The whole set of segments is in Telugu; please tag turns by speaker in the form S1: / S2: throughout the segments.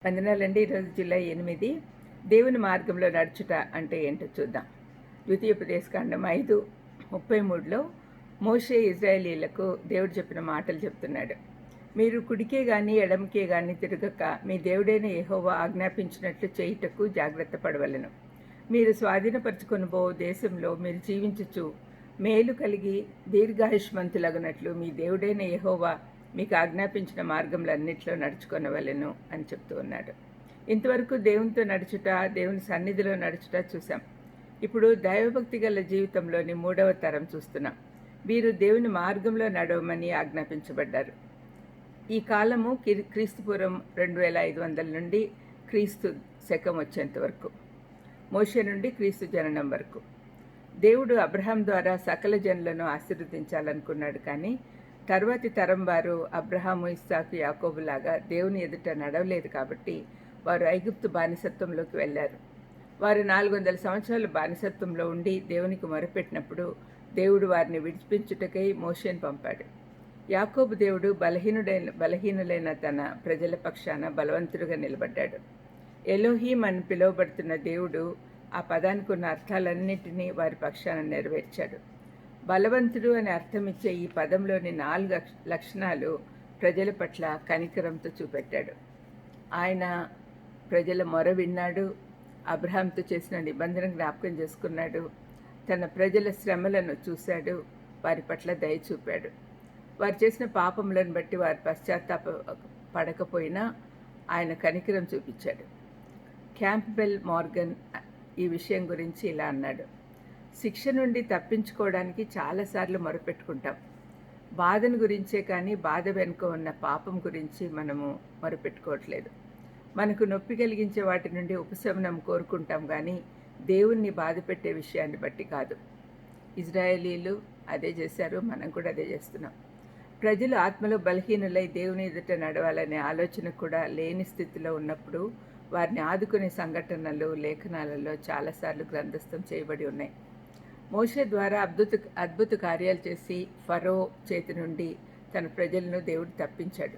S1: వందనాలండి. ఈరోజు జూలై 8 దేవుని మార్గంలో నడుచుట అంటే ఏంటో చూద్దాం. ద్వితీయోపదేశకాండం 5:33లో మోషే ఇజ్రాయేలీలకు దేవుడు చెప్పిన మాటలు చెప్తున్నాడు. మీరు కుడికే గాని ఎడమకే గాని తిరగక మీ దేవుడైన యెహోవా ఆజ్ఞాపించినట్లు చేయుటకు జాగ్రత్త పడవలెను. మీరు స్వాధీనపరచుకొనబో దేశంలో మీరు జీవించుచు మేలు కలిగి దీర్ఘాయుష్మంతులగునట్లు మీ దేవుడైన యెహోవా మీకు ఆజ్ఞాపించిన మార్గములన్నిట్లో నడుచుకొనవలెను అని చెప్తూ ఉన్నాడు. ఇంతవరకు దేవునితో నడుచుట, దేవుని సన్నిధిలో నడుచుట చూసాం. ఇప్పుడు దైవభక్తి గల జీవితంలోని 3వ తరం చూస్తున్నాం. వీరు దేవుని మార్గంలో నడవమని ఆజ్ఞాపించబడ్డారు. ఈ కాలము క్రీస్తుపూర్వం 2500 నుండి క్రీస్తు శకం వచ్చేంత వరకు, మోషే నుండి క్రీస్తు జననం వరకు. దేవుడు అబ్రహాం ద్వారా సకల జనులను ఆశీర్వదించాలనుకున్నాడు. కానీ తర్వాతి తరం వారు అబ్రహాము, ఇస్సాకు, యాకోబులాగా దేవుని ఎదుట నడవలేదు. కాబట్టి వారు ఐగుప్తు బానిసత్వంలోకి వెళ్ళారు. వారు 400 సంవత్సరాలు బానిసత్వంలో ఉండి దేవునికి మొరపెట్టినప్పుడు దేవుడు వారిని విడిపించుటకై మోషేను పంపాడు. యాకోబు దేవుడు బలహీనులైన తన ప్రజల పక్షాన బలవంతుడుగా నిలబడ్డాడు. ఎలోహీం అని పిలువబడుతున్న దేవుడు ఆ పదానికి ఉన్న అర్థాలన్నింటినీ వారి పక్షాన నెరవేర్చాడు. బలవంతుడు అని అర్థమిచ్చే ఈ పదంలోని 4 లక్షణాలు ప్రజల పట్ల కనికరంతో చూపెట్టాడు. ఆయన ప్రజల మొర విన్నాడు, అబ్రహాంతో చేసిన నిబంధన జ్ఞాపకం చేసుకున్నాడు, తన ప్రజల శ్రమలను చూశాడు, వారి పట్ల దయ చూపాడు. వారు చేసిన పాపములను బట్టి వారు పశ్చాత్తాప పడకపోయినా ఆయన కనికరం చూపించాడు. క్యాంప్బెల్ మార్గన్ ఈ విషయం గురించి ఇలా అన్నాడు: శిక్ష నుండి తప్పించుకోవడానికి చాలాసార్లు మొరపెట్టుకుంటాం. బాధను గురించే కానీ బాధ వెనుక ఉన్న పాపం గురించి మనము మొరపెట్టుకోవట్లేదు. మనకు నొప్పి కలిగించే వాటి నుండి ఉపశమనం కోరుకుంటాం, కానీ దేవుణ్ణి బాధ పెట్టే విషయాన్ని బట్టి కాదు. ఇజ్రాయేలీలు అదే చేశారు, మనం కూడా అదే చేస్తున్నాం. ప్రజలు ఆత్మలో బలహీనులై దేవుని ఎదుట నడవాలనే ఆలోచన కూడా లేని స్థితిలో ఉన్నప్పుడు వారిని ఆదుకునే సంఘటనలు లేఖనాలలో చాలాసార్లు గ్రంథస్థం చేయబడి ఉన్నాయి. మోషే ద్వారా అద్భుత కార్యాలు చేసి ఫరో చేతి నుండి తన ప్రజలను దేవుడు తప్పించాడు.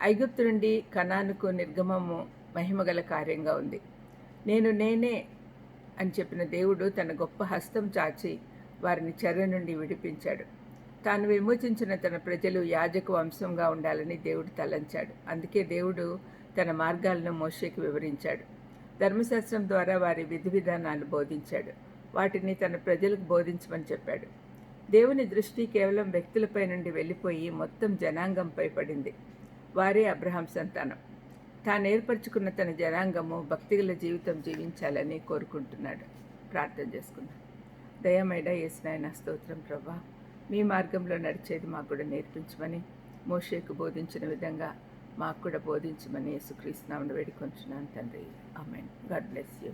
S1: ఐగుప్తు నుండి కనానుకు నిర్గమము మహిమగల కార్యంగా ఉంది. నేనే అని చెప్పిన దేవుడు తన గొప్ప హస్తం చాచి వారిని చెర నుండి విడిపించాడు. తాను విమోచించిన తన ప్రజలు యాజక వంశంగా ఉండాలని దేవుడు తలంచాడు. అందుకే దేవుడు తన మార్గాలను మోషేకి వివరించాడు. ధర్మశాస్త్రం ద్వారా వారి విధి విధానాలు బోధించాడు. వాటిని తన ప్రజలకు బోధించమని చెప్పాడు. దేవుని దృష్టి కేవలం వ్యక్తులపై నుండి వెళ్ళిపోయి మొత్తం జనాంగంపై పడింది. వారే అబ్రహాం సంతానం. తాను ఏర్పరచుకున్న తన జనాంగము భక్తిగల జీవితం జీవించాలని కోరుకుంటున్నాడు. ప్రార్థన చేసుకున్నాడు. దయమైడ యేసునాయన స్తోత్రం ప్రభా, మీ మార్గంలో నడిచేది మాకు కూడా నేర్పించమని, మోషేకు బోధించిన విధంగా మాకు కూడా బోధించమని యేసుక్రీస్తు నామమున వేడుకొంచున్నాను తండ్రి. ఆమేన్. God bless you.